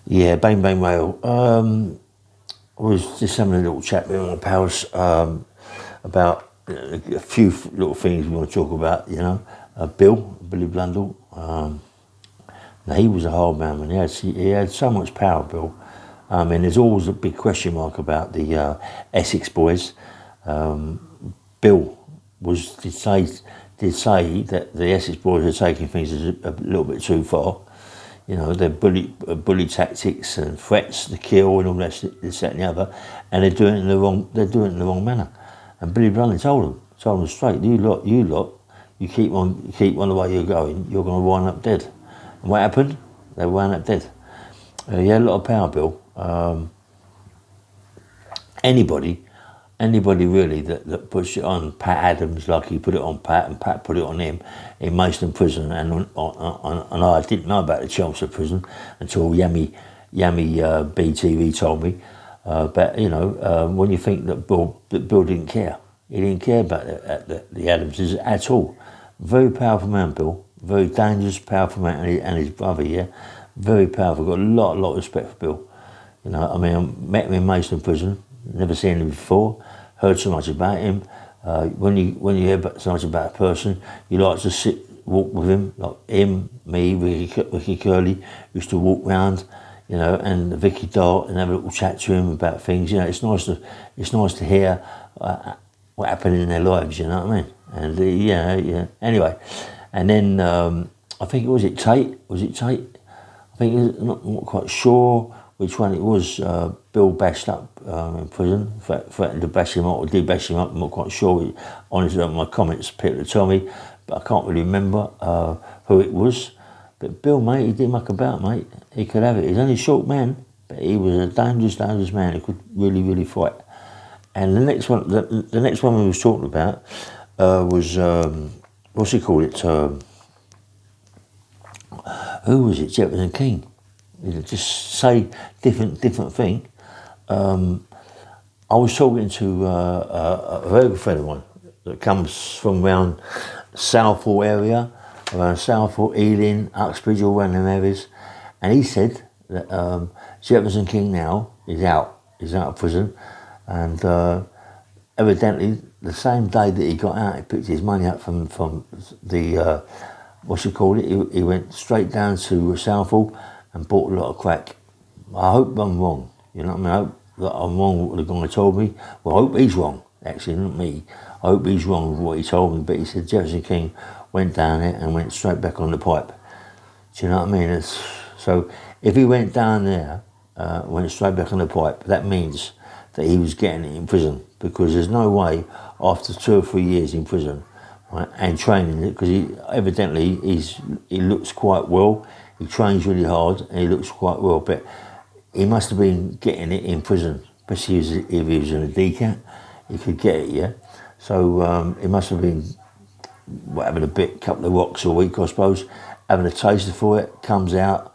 Yeah, Bang Bang Rail. I was just having a little chat with my pals about a few little things we want to talk about, Billy Blundell. Now, he was a hard man, and he had so much power, Bill. I mean, there's always a big question mark about the Essex boys. Bill did say that the Essex boys are taking things a little bit too far. You know, their bully tactics and threats to kill and all that, this, that, and the other, and they're doing it in the wrong manner. And Billy Blundell told them straight, you lot, you keep on the way you're going, you're going to wind up dead. And what happened? They wound up dead. He had a lot of power, Bill. Anybody really that puts it on Pat Adams, like he put it on Pat and Pat put it on him in Maidstone prison, and I didn't know about the Chelmsford prison until Yummy BTV told me. But when you think that Bill didn't care, he didn't care about the Adamses at all. Very powerful man, Bill. Very dangerous, powerful man, and his brother, yeah, very powerful. Got a lot of respect for Bill. I met him in Maidstone prison. Never seen him before. Heard so much about him. When you hear so much about a person, you like to walk with him. Like him, me, Ricky Curley used to walk round, and Vicky Dart, and have a little chat to him about things. It's nice to hear what happened in their lives. You know what I mean? And yeah. Anyway, and then I think was it Tate? I think I'm not quite sure which one it was. Bill bashed up in prison, threatened to bash him up, or did bash him up. I'm not quite sure. Honestly, my comments, people tell me, but I can't really remember who it was. But Bill, mate, he didn't muck about, mate. He could have it. He's only a short man, but he was a dangerous man. He could really, really fight. And the next one we was talking about was what's he called it? Who was it? Jefferson King. Just say different thing. I was talking to a very good friend of mine that comes from around Southall area, around Southall, Ealing, Uxbridge, all around them areas, and he said that Jefferson King now is out of prison, and evidently the same day that he got out, he picked his money up from the he went straight down to Southall and bought a lot of crack. I hope I'm wrong, you know what I mean? I hope that I'm wrong with what the guy told me. Well, I hope he's wrong, actually, not me. I hope he's wrong with what he told me, but he said Jefferson King went down there and went straight back on the pipe. Do you know what I mean? So if he went down there, went straight back on the pipe, that means that he was getting it in prison, because there's no way after 2 or 3 years in prison, right, and training it, because he looks quite well. He trains really hard and he looks quite well, but he must have been getting it in prison, especially if he was in a decat. He could get it, yeah. So he must have been having couple of rocks a week, I suppose, having a taster for it, comes out,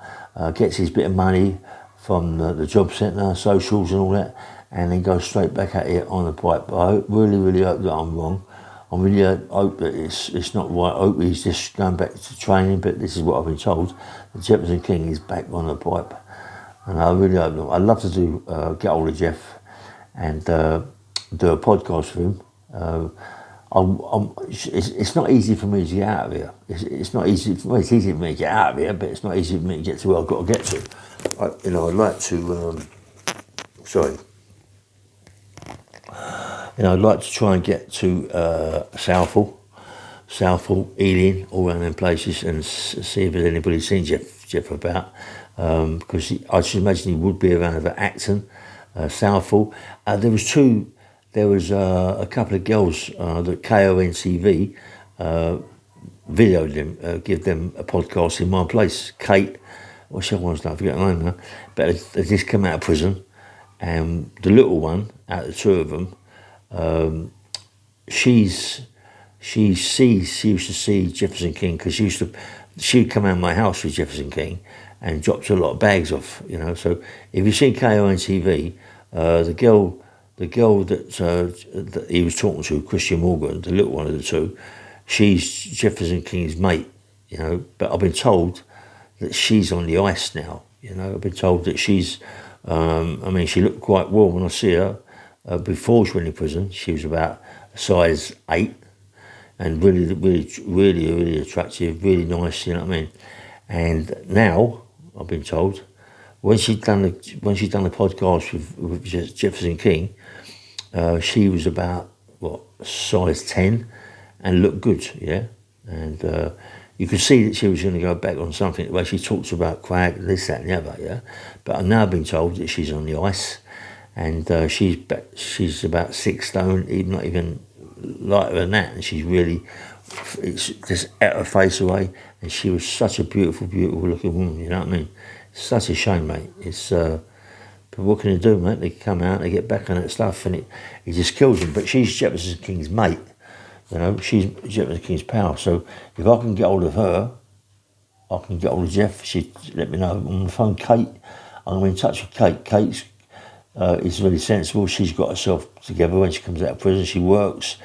gets his bit of money from the job centre, socials and all that, and then goes straight back at it on the pipe. But I really hope that I'm wrong. I really hope that it's not right. I hope he's just going back to training, but this is what I've been told. The Jefferson King is back on the pipe. And I really hope not. I'd love to get hold of Jeff and do a podcast with him. It's not easy for me to get out of here. It's not easy. Well, it's easy for me to get out of here, but it's not easy for me to get to where I've got to get to. I'd like to. I'd like to try and get to Southall, Ealing, all around them places, and see if there's anybody seen Jeff about. Because I should imagine he would be around about Acton, Southall. There was a couple of girls that KONTV videoed them, give them a podcast in my place. Kate, what's the other one's name? I forget her name now. But they just come out of prison, and the little one, out of the two of them, she used to see Jefferson King, because she'd come out of my house with Jefferson King and dropped a lot of bags off, So if you see KONTV, the girl that he was talking to, Christian Morgan, the little one of the two, she's Jefferson King's mate, But I've been told that she's on the ice now, You know, I've been told that she's, I mean, she looked quite well when I see her. Before she went in prison, she was about a size 8 and really attractive, really nice, you know what I mean? And now, I've been told, when she'd done the podcast with Jefferson King, she was about, size 10 and looked good, yeah? And you could see that she was going to go back on something, the way she talks about crack, this, that and the other, yeah? But I've now been told that she's on the ice, and she's about 6 stone, even not even lighter than that, and she's really, it's just out her face away, and she was such a beautiful looking woman, you know what I mean? Such a shame, mate. It's, but what can you do, mate? They come out, they get back on that stuff, and it just kills them. But she's Jefferson King's mate, you know, she's Jefferson King's pal, so if I can get hold of her, I can get hold of Jeff. She let me know on the phone. Kate, I'm in touch with Kate. Kate's is really sensible. She's got herself together when she comes out of prison. She works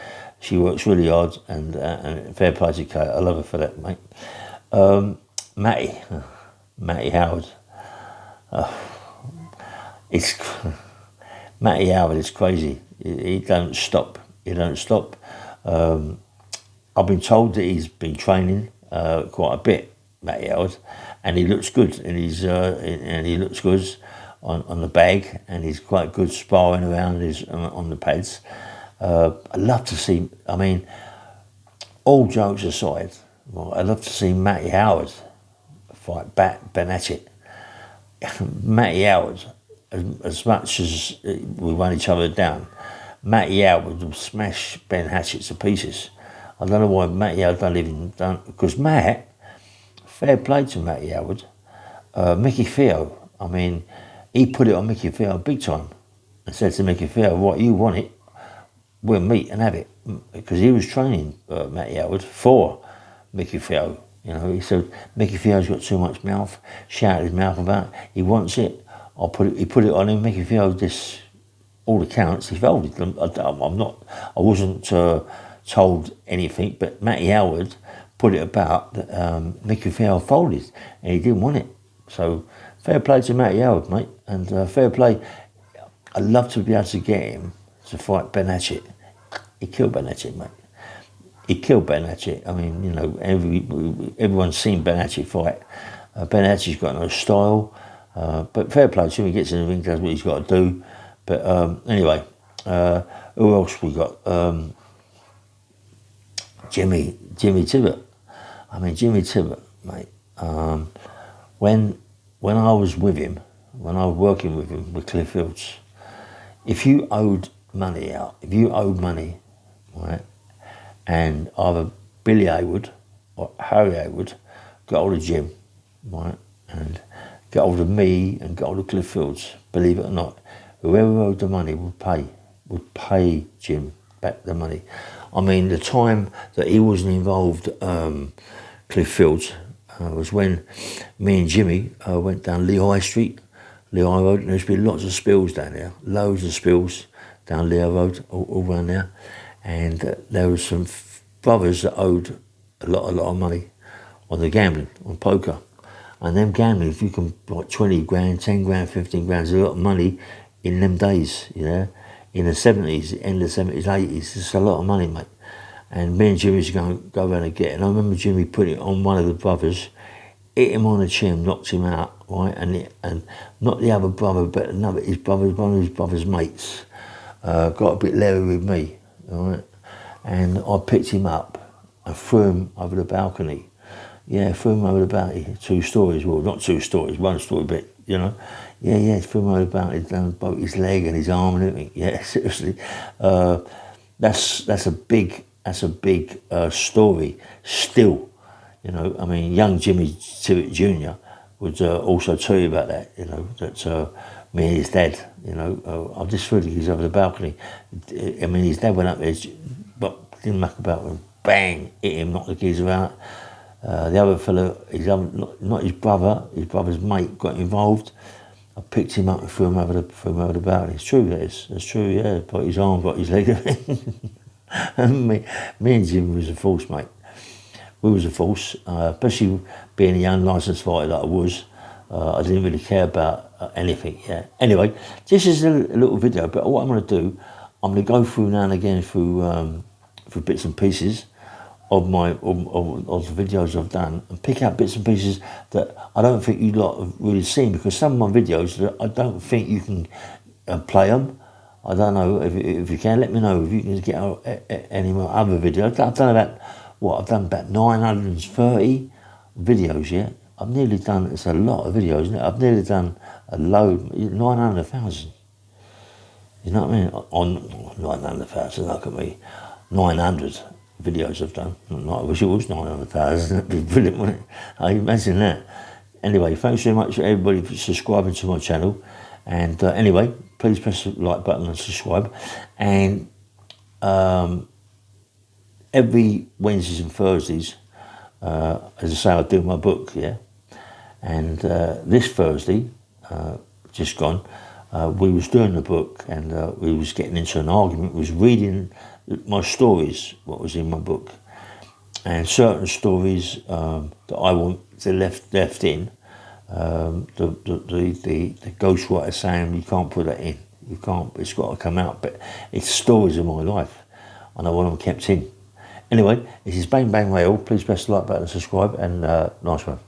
really hard, and fair play to Kate. I love her for that, mate. Matty Howard. It's Matty Howard is crazy. He don't stop. I've been told that he's been training quite a bit, Matty Howard, and he looks good. And he looks good on the bag, and he's quite good sparring around on the pads. I'd love to see. I mean, all jokes aside, I'd love to see Matty Howard fight Ben Hatchett. Matty Howard, as much as we run each other down, Matty Howard would smash Ben Hatchett to pieces. I don't know why Matty Howard because Matt, fair play to Matty Howard, Mickey Theo, I mean, he put it on Mickey Theo big time and said to Mickey Theo, what, you want it, we'll meet and have it. Because he was training Matty Howard for Mickey Theo. You know, he said, Mickey Theo's got too much mouth, shouted his mouth about it. He wants it. He put it on him. Mickey Theo, all accounts, he folded them. I wasn't told anything, but Matty Howard put it about that Mickey Theo folded, and he didn't want it. So fair play to Matty Howard, mate, and fair play. I'd love to be able to get him to fight Ben Hatchett. He killed Ben Hatchett, mate. He killed Ben Hatchett. I mean, you know, everyone's seen Ben Hatchett fight. Ben Hatchett's got no style, but fair play to him. He gets in the ring, does what he's got to do. But anyway, who else we got? Jimmy Tippett. I mean, Jimmy Tippett, mate. When I was with him, when I was working with him with Cliff Fields, if you owed money, right, and either Billy Haywood or Harry Haywood got hold of Jim, right, and got hold of me and got hold of Cliff Fields, believe it or not, whoever owed the money would pay Jim back the money. I mean, the time that he wasn't involved, Cliff Fields, was when me and Jimmy went down Lehigh Street, Lehigh Road, and there's been lots of spills down there, loads of spills down Lehigh Road, all around there. And there was some brothers that owed a lot of money on the gambling, on poker. And them gambling, if you can, like 20 grand, 10 grand, 15 grand, is a lot of money in them days, you know. In the 70s, end of the 70s, 80s, it's a lot of money, mate. And me and Jimmy used to go around and get it. And I remember Jimmy put it on one of the brothers, hit him on the chin, knocked him out, right? And not the other brother, but one of his brother's mates, got a bit leery with me, all right? And I picked him up and threw him over the balcony. Yeah, threw him over the balcony, 2 stories. Well, not 2 stories, 1 story bit, you know. Yeah, threw him over the balcony, down broke his leg and his arm and everything. Yeah, seriously. That's a big story still, you know. I mean, young Jimmy Tippett Jr. would also tell you about that, you know, that me and his dad, you know, I just threw the kids over the balcony. I mean, his dad went up there, but didn't muck about with him, bang, hit him, knocked the kids out. The other fella, not his brother, his brother's mate got involved. I picked him up and threw him over the balcony. It's true, that's true, yeah. Broke his arm, broke his leg. And me and Jim was a force, mate. We was a force, especially being a young licensed fighter that I was. I didn't really care about anything. Yeah. Anyway, this is a little video. But what I'm going to do, I'm going to go through now and again through bits and pieces of my of the videos I've done, and pick out bits and pieces that I don't think you lot have really seen, because some of my videos I don't think you can play them. I don't know if you can. Let me know if you can get out any more other videos. I've done about 930 videos. Yeah, I've nearly done. It's a lot of videos, isn't it? I've nearly done a load, 900,000. You know what I mean? On 900,000, look at me. 900 videos I've done. I wish it was 900,000. That'd be brilliant, wouldn't it? I imagine that. Anyway, thanks very much for everybody for subscribing to my channel. And anyway, please press the like button and subscribe. And every Wednesdays and Thursdays, as I say, I do my book, yeah. And this Thursday, just gone, we was doing the book, and we was getting into an argument. We was reading my stories, what was in my book, and certain stories that I want to left in. The ghostwriter saying you can't put that in, you can't. It's got to come out. But it's stories of my life, and I want them kept in. Anyway, this is Bang Bang Rail. Please press the like button and subscribe, and nice one.